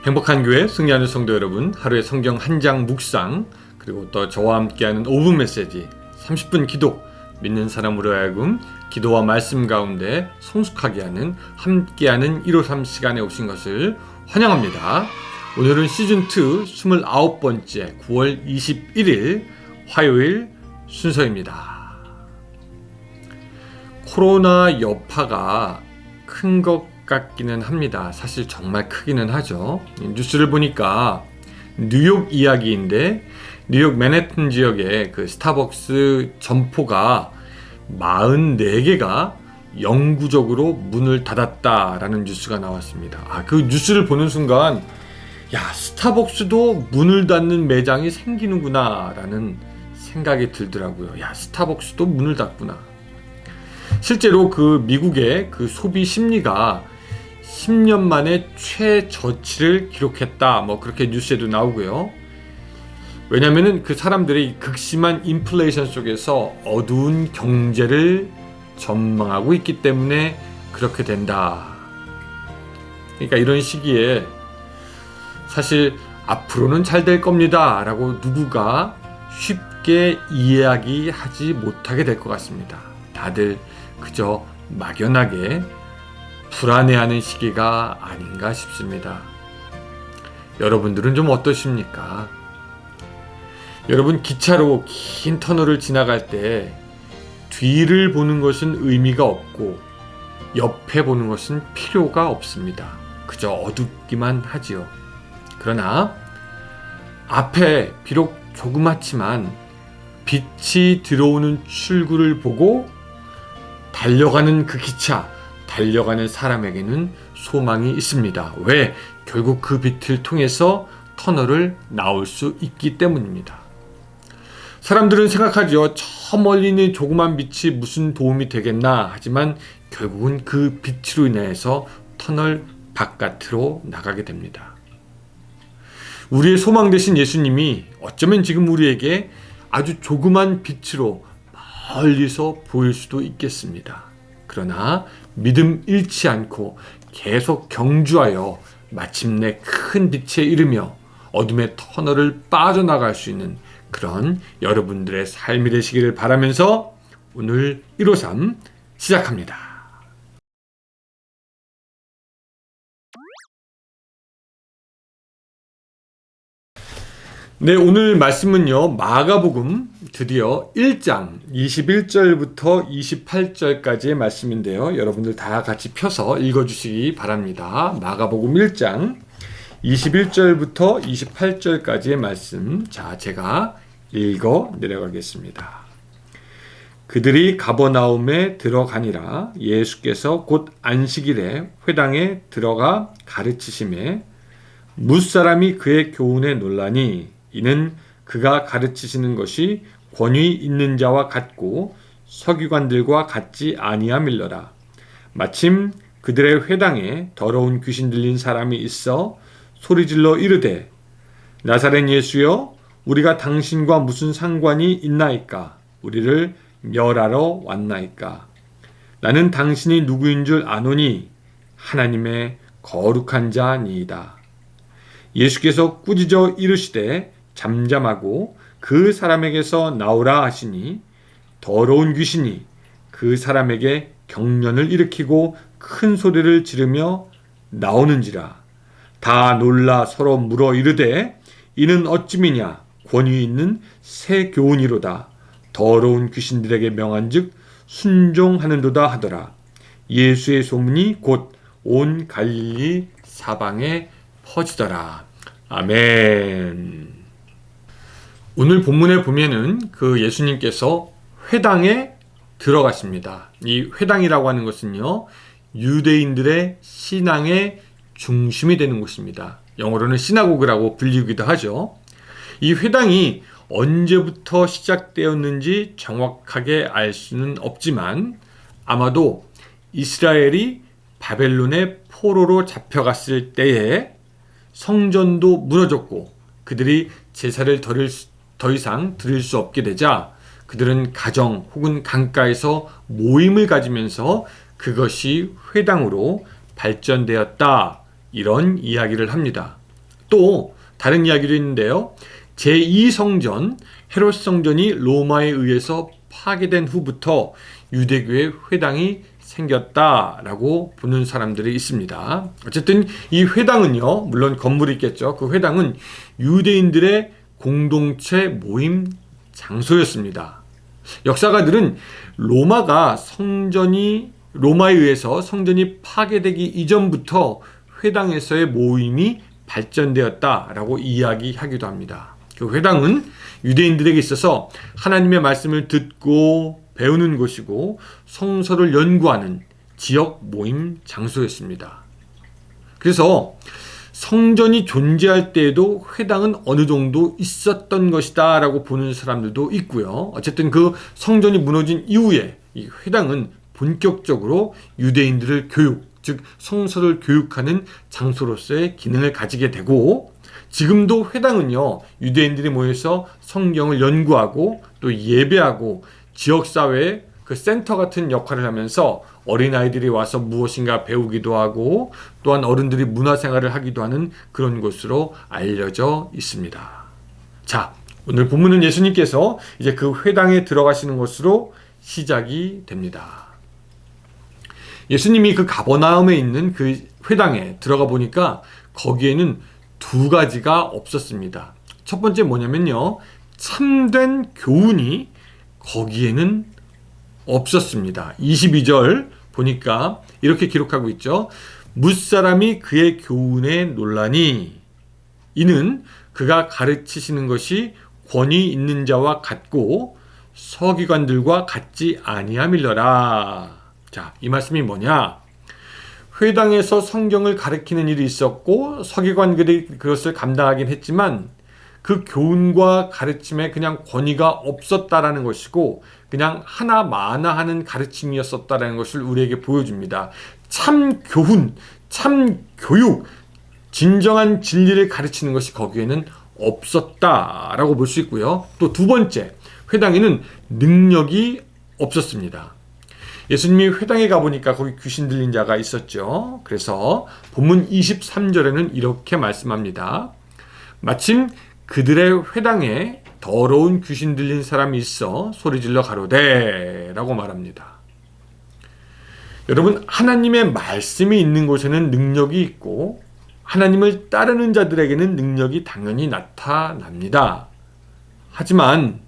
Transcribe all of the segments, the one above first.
행복한 교회 승리하는 성도 여러분, 하루의 성경 한 장 묵상, 그리고 또 저와 함께하는 5분 메시지 30분 기도, 믿는 사람으로 하여금 기도와 말씀 가운데 성숙하게 하는 함께하는 153 시간에 오신 것을 환영합니다. 오늘은 시즌2 29번째 9월 21일 화요일 순서입니다. 코로나 여파가 큰 것 같기는 합니다. 사실 정말 크기는 하죠. 뉴스를 보니까 뉴욕 이야기인데, 뉴욕 맨해튼 지역의 그 스타벅스 점포가 44개가 영구적으로 문을 닫았다라는 뉴스가 나왔습니다. 그 뉴스를 보는 순간 스타벅스도 문을 닫는 매장이 생기는구나 라는 생각이 들더라고요. 스타벅스도 문을 닫구나. 실제로 그 미국의 그 소비 심리가 10년 만에 최저치를 기록했다, 그렇게 뉴스에도 나오고요. 왜냐면은 그 사람들이 극심한 인플레이션 속에서 어두운 경제를 전망하고 있기 때문에 그렇게 된다. 그러니까 이런 시기에 사실 앞으로는 잘 될 겁니다 라고 누구가 쉽게 이야기하지 못하게 될 것 같습니다. 다들 그저 막연하게 불안해하는 시기가 아닌가 싶습니다. 여러분들은 좀 어떠십니까? 여러분, 기차로 긴 터널을 지나갈 때 뒤를 보는 것은 의미가 없고 옆에 보는 것은 필요가 없습니다. 그저 어둡기만 하지요. 그러나 앞에 비록 조그맣지만 빛이 들어오는 출구를 보고 달려가는 그 기차, 달려가는 사람에게는 소망이 있습니다. 왜? 결국 그 빛을 통해서 터널을 나올 수 있기 때문입니다. 사람들은 생각하죠. 저 멀리 있는 조그만 빛이 무슨 도움이 되겠나. 하지만 결국은 그 빛으로 인해서 터널 바깥으로 나가게 됩니다. 우리의 소망 되신 예수님이 어쩌면 지금 우리에게 아주 조그만 빛으로 멀리서 보일 수도 있겠습니다. 그러나 믿음 잃지 않고 계속 경주하여 마침내 큰 빛에 이르며 어둠의 터널을 빠져나갈 수 있는 그런 여러분들의 삶이 되시기를 바라면서 오늘 153 시작합니다. 네, 오늘 말씀은요, 마가복음 드디어 1장 21절부터 28절까지의 말씀인데요. 여러분들 다 같이 펴서 읽어주시기 바랍니다. 마가복음 1장 21절부터 28절까지의 말씀. 자, 제가 읽어 내려가겠습니다. 그들이 가버나움에 들어가니라. 예수께서 곧 안식일에 회당에 들어가 가르치심에 뭇사람이 그의 교훈에 놀라니 이는 그가 가르치시는 것이 권위 있는 자와 같고 서기관들과 같지 아니함일러라. 마침 그들의 회당에 더러운 귀신 들린 사람이 있어 소리질러 이르되 나사렛 예수여, 우리가 당신과 무슨 상관이 있나이까? 우리를 멸하러 왔나이까? 나는 당신이 누구인 줄 아노니 하나님의 거룩한 자니이다. 예수께서 꾸짖어 이르시되 잠잠하고 그 사람에게서 나오라 하시니 더러운 귀신이 그 사람에게 경련을 일으키고 큰 소리를 지르며 나오는지라. 다 놀라 서로 물어 이르되 이는 어찌미냐? 권위 있는 새 교훈이로다. 더러운 귀신들에게 명한즉 순종하는도다 하더라. 예수의 소문이 곧 온 갈릴리 사방에 퍼지더라. 아멘. 오늘 본문에 보면은 그 예수님께서 회당에 들어가십니다. 이 회당이라고 하는 것은요, 유대인들의 신앙의 중심이 되는 곳입니다. 영어로는 시나고그라고 불리기도 하죠. 이 회당이 언제부터 시작되었는지 정확하게 알 수는 없지만 아마도 이스라엘이 바벨론의 포로로 잡혀갔을 때에 성전도 무너졌고 그들이 제사를 더 이상 드릴 수 없게 되자 그들은 가정 혹은 강가에서 모임을 가지면서 그것이 회당으로 발전되었다, 이런 이야기를 합니다. 또 다른 이야기도 있는데요. 제2성전 헤롯 성전이 로마에 의해서 파괴된 후부터 유대교의 회당이 생겼다라고 보는 사람들이 있습니다. 어쨌든 이 회당은요, 물론 건물이 있겠죠. 그 회당은 유대인들의 공동체 모임 장소였습니다. 역사가들은 로마에 의해서 성전이 파괴되기 이전부터 회당에서의 모임이 발전되었다라고 이야기하기도 합니다. 그 회당은 유대인들에게 있어서 하나님의 말씀을 듣고 배우는 곳이고 성서를 연구하는 지역 모임 장소였습니다. 그래서 성전이 존재할 때에도 회당은 어느 정도 있었던 것이다 라고 보는 사람들도 있고요. 어쨌든 그 성전이 무너진 이후에 이 회당은 본격적으로 유대인들을 즉 성서를 교육하는 장소로서의 기능을 가지게 되고, 지금도 회당은요, 유대인들이 모여서 성경을 연구하고 또 예배하고 지역사회의 그 센터 같은 역할을 하면서 어린아이들이 와서 무엇인가 배우기도 하고 또한 어른들이 문화생활을 하기도 하는 그런 곳으로 알려져 있습니다. 자, 오늘 본문은 예수님께서 이제 그 회당에 들어가시는 것으로 시작이 됩니다. 예수님이 그 가버나움에 있는 그 회당에 들어가 보니까 거기에는 두 가지가 없었습니다. 첫 번째 뭐냐면요, 참된 교훈이 거기에는 없었습니다. 22절 보니까 이렇게 기록하고 있죠. 뭇사람이 그의 교훈에 놀라니 이는 그가 가르치시는 것이 권위 있는 자와 같고 서기관들과 같지 아니함일러라. 자, 이 말씀이 뭐냐? 회당에서 성경을 가르치는 일이 있었고 서기관들이 그것을 감당하긴 했지만 그 교훈과 가르침에 그냥 권위가 없었다라는 것이고 그냥 하나마나하는 가르침이었었다라는 것을 우리에게 보여줍니다. 참 교훈, 참 교육, 진정한 진리를 가르치는 것이 거기에는 없었다라고 볼 수 있고요. 또 두 번째, 회당에는 능력이 없었습니다. 예수님이 회당에 가보니까 거기 귀신 들린 자가 있었죠. 그래서 본문 23절에는 이렇게 말씀합니다. 마침 그들의 회당에 더러운 귀신 들린 사람이 있어 소리질러 가로되 라고 말합니다. 여러분, 하나님의 말씀이 있는 곳에는 능력이 있고 하나님을 따르는 자들에게는 능력이 당연히 나타납니다. 하지만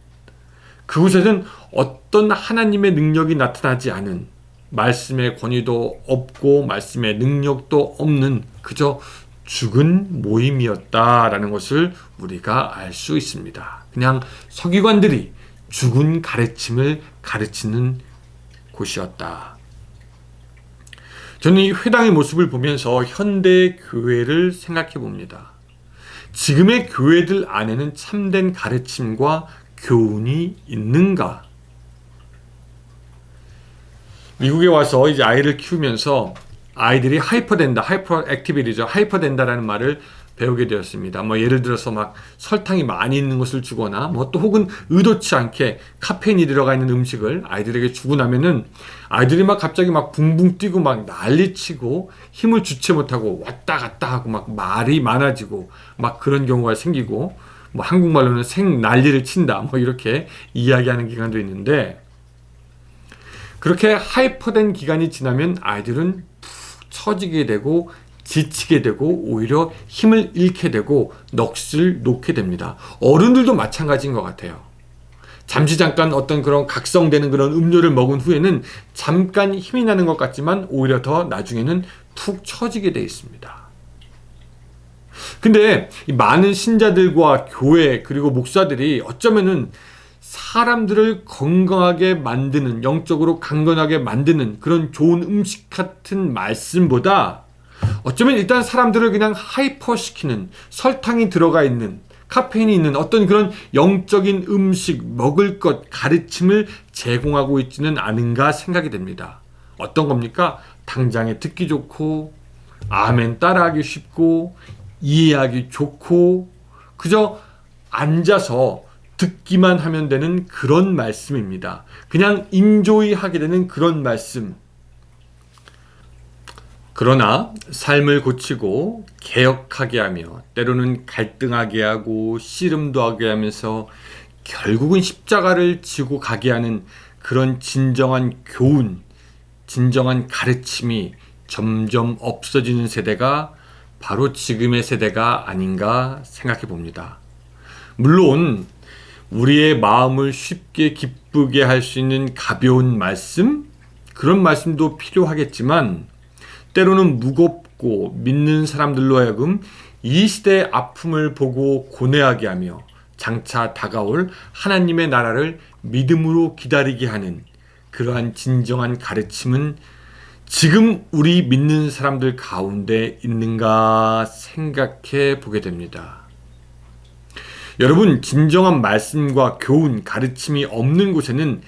그곳에는 어떤 하나님의 능력이 나타나지 않은, 말씀의 권위도 없고 말씀의 능력도 없는 그저 죽은 모임이었다라는 것을 우리가 알 수 있습니다. 그냥 서기관들이 죽은 가르침을 가르치는 곳이었다. 저는 이 회당의 모습을 보면서 현대의 교회를 생각해 봅니다. 지금의 교회들 안에는 참된 가르침과 교훈이 있는가? 미국에 와서 이제 아이를 키우면서 아이들이 하이퍼 액티비티죠. 하이퍼된다라는 말을 배우게 되었습니다. 예를 들어서 막 설탕이 많이 있는 것을 주거나 또 혹은 의도치 않게 카페인이 들어가 있는 음식을 아이들에게 주고 나면은 아이들이 갑자기 붕붕 뛰고 난리치고 힘을 주체 못하고 왔다 갔다 하고 말이 많아지고 그런 경우가 생기고 한국말로는 생난리를 친다 이렇게 이야기하는 기간도 있는데, 그렇게 하이퍼된 기간이 지나면 아이들은 푹 처지게 되고 지치게 되고 오히려 힘을 잃게 되고 넋을 놓게 됩니다. 어른들도 마찬가지인 것 같아요. 잠시 잠깐 어떤 그런 각성되는 그런 음료를 먹은 후에는 잠깐 힘이 나는 것 같지만 오히려 더 나중에는 푹 처지게 돼 있습니다. 근데 이 많은 신자들과 교회 그리고 목사들이 어쩌면은 사람들을 건강하게 만드는, 영적으로 강건하게 만드는 그런 좋은 음식 같은 말씀보다 어쩌면 일단 사람들을 그냥 하이퍼시키는, 설탕이 들어가 있는, 카페인이 있는 어떤 그런 영적인 음식, 먹을 것, 가르침을 제공하고 있지는 않은가 생각이 됩니다. 어떤 겁니까? 당장에 듣기 좋고 아멘 따라하기 쉽고 이해하기 좋고 그저 앉아서 듣기만 하면 되는 그런 말씀입니다. 그냥 인조이 하게 되는 그런 말씀. 그러나 삶을 고치고 개혁하게 하며 때로는 갈등하게 하고 씨름도 하게 하면서 결국은 십자가를 지고 가게 하는 그런 진정한 교훈, 진정한 가르침이 점점 없어지는 세대가 바로 지금의 세대가 아닌가 생각해 봅니다. 물론 우리의 마음을 쉽게 기쁘게 할 수 있는 가벼운 말씀, 그런 말씀도 필요하겠지만 때로는 무겁고 믿는 사람들로 하여금 이 시대의 아픔을 보고 고뇌하게 하며 장차 다가올 하나님의 나라를 믿음으로 기다리게 하는 그러한 진정한 가르침은 지금 우리 믿는 사람들 가운데 있는가 생각해 보게 됩니다. 여러분, 진정한 말씀과 교훈, 가르침이 없는 곳에는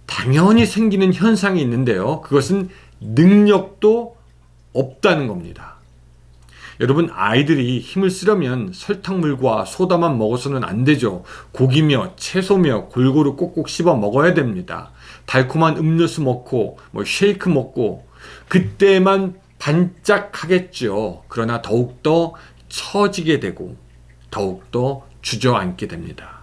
당연히 생기는 현상이 있는데요. 그것은 능력도 없다는 겁니다. 여러분, 아이들이 힘을 쓰려면 설탕물과 소다만 먹어서는 안 되죠. 고기며 채소며 골고루 꼭꼭 씹어 먹어야 됩니다. 달콤한 음료수 먹고 쉐이크 먹고 그때만 반짝하겠죠. 그러나 더욱더 처지게 되고 더욱더 주저앉게 됩니다.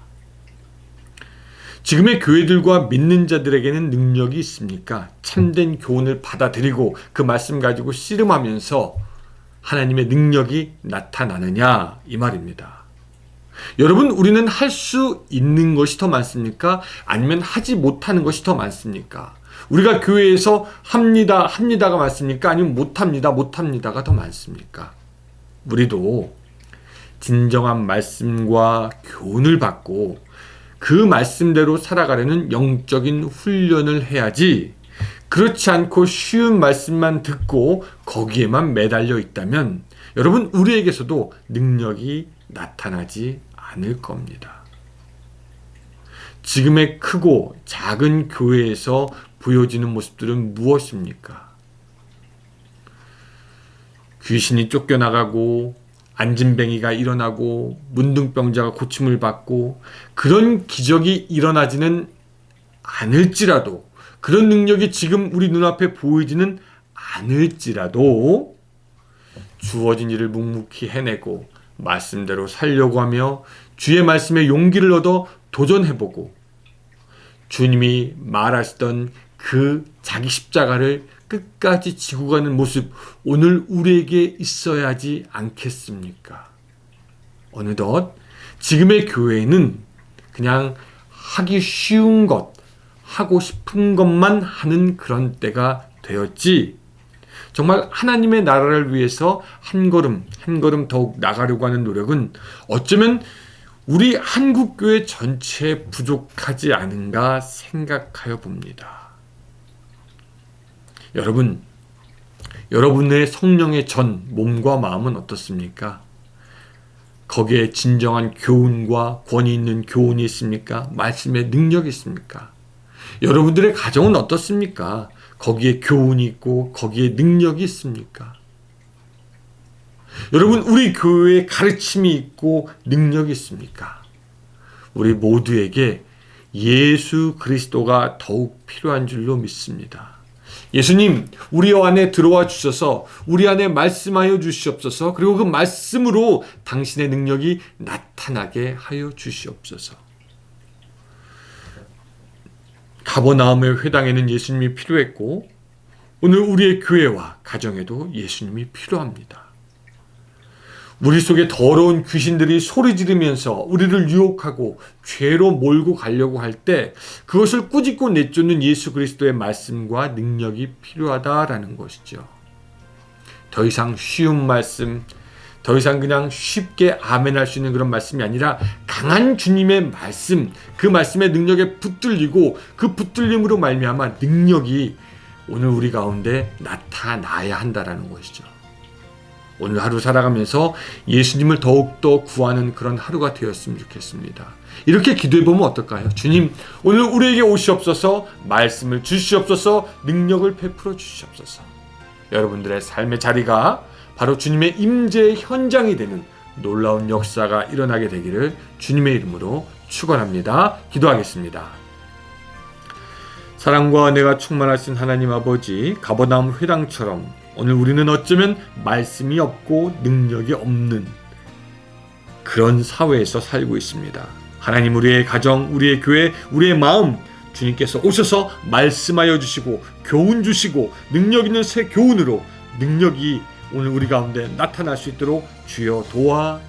지금의 교회들과 믿는 자들에게는 능력이 있습니까? 참된 교훈을 받아들이고 그 말씀 가지고 씨름하면서 하나님의 능력이 나타나느냐 이 말입니다. 여러분, 우리는 할 수 있는 것이 더 많습니까? 아니면 하지 못하는 것이 더 많습니까? 우리가 교회에서 합니다가 많습니까? 아니면 못합니다가 더 많습니까? 우리도 진정한 말씀과 교훈을 받고 그 말씀대로 살아가려는 영적인 훈련을 해야지, 그렇지 않고 쉬운 말씀만 듣고 거기에만 매달려 있다면 여러분, 우리에게서도 능력이 나타나지 않을 겁니다. 지금의 크고 작은 교회에서 보여지는 모습들은 무엇입니까? 귀신이 쫓겨나가고 안진뱅이가 일어나고 문둥병자가 고침을 받고 그런 기적이 일어나지는 않을지라도, 그런 능력이 지금 우리 눈앞에 보이지는 않을지라도 주어진 일을 묵묵히 해내고 말씀대로 살려고 하며 주의 말씀에 용기를 얻어 도전해보고 주님이 말하시던 그 자기 십자가를 끝까지 지고 가는 모습, 오늘 우리에게 있어야지 않겠습니까? 어느덧 지금의 교회는 그냥 하기 쉬운 것, 하고 싶은 것만 하는 그런 때가 되었지, 정말 하나님의 나라를 위해서 한 걸음 한 걸음 더욱 나가려고 하는 노력은 어쩌면 우리 한국교회 전체에 부족하지 않은가 생각하여 봅니다. 여러분, 여러분의 성령의 전, 몸과 마음은 어떻습니까? 거기에 진정한 교훈과 권위 있는 교훈이 있습니까? 말씀의 능력이 있습니까? 여러분들의 가정은 어떻습니까? 거기에 교훈이 있고 거기에 능력이 있습니까? 여러분, 우리 교회에 가르침이 있고 능력이 있습니까? 우리 모두에게 예수 그리스도가 더욱 필요한 줄로 믿습니다. 예수님, 우리 안에 들어와 주셔서 우리 안에 말씀하여 주시옵소서. 그리고 그 말씀으로 당신의 능력이 나타나게 하여 주시옵소서. 가버나움의 회당에는 예수님이 필요했고 오늘 우리의 교회와 가정에도 예수님이 필요합니다. 우리 속에 더러운 귀신들이 소리 지르면서 우리를 유혹하고 죄로 몰고 가려고 할 때 그것을 꾸짖고 내쫓는 예수 그리스도의 말씀과 능력이 필요하다라는 것이죠. 더 이상 쉬운 말씀, 더 이상 그냥 쉽게 아멘할 수 있는 그런 말씀이 아니라 강한 주님의 말씀, 그 말씀의 능력에 붙들리고 그 붙들림으로 말미암아 능력이 오늘 우리 가운데 나타나야 한다라는 것이죠. 오늘 하루 살아가면서 예수님을 더욱더 구하는 그런 하루가 되었으면 좋겠습니다. 이렇게 기도해보면 어떨까요? 주님, 오늘 우리에게 오시옵소서, 말씀을 주시옵소서, 능력을 베풀어 주시옵소서. 여러분들의 삶의 자리가 바로 주님의 임재의 현장이 되는 놀라운 역사가 일어나게 되기를 주님의 이름으로 축원합니다. 기도하겠습니다. 사랑과 은혜가 충만하신 하나님 아버지, 가버나움 회당처럼 오늘 우리는 어쩌면 말씀이 없고 능력이 없는 그런 사회에서 살고 있습니다. 하나님, 우리의 가정, 우리의 교회, 우리의 마음, 주님께서 오셔서 말씀하여 주시고 교훈 주시고 능력 있는 새 교훈으로 능력이 오늘 우리 가운데 나타날 수 있도록 주여 도와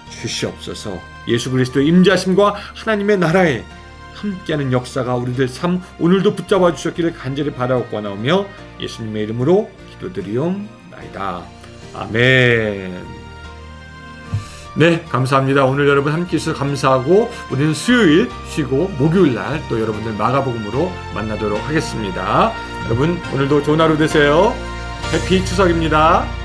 주시옵소서. 예수 그리스도의 임재하심과 하나님의 나라에 함께하는 역사가 우리들 삶 오늘도 붙잡아 주셨기를 간절히 바라옵고 나오며 예수님의 이름으로 기도드리옵나이다. 아멘. 네, 감사합니다. 오늘 여러분 함께 해주셔서 감사하고 우리는 수요일 쉬고 목요일날 또 여러분들 마가복음으로 만나도록 하겠습니다. 여러분 오늘도 좋은 하루 되세요. 해피 추석입니다.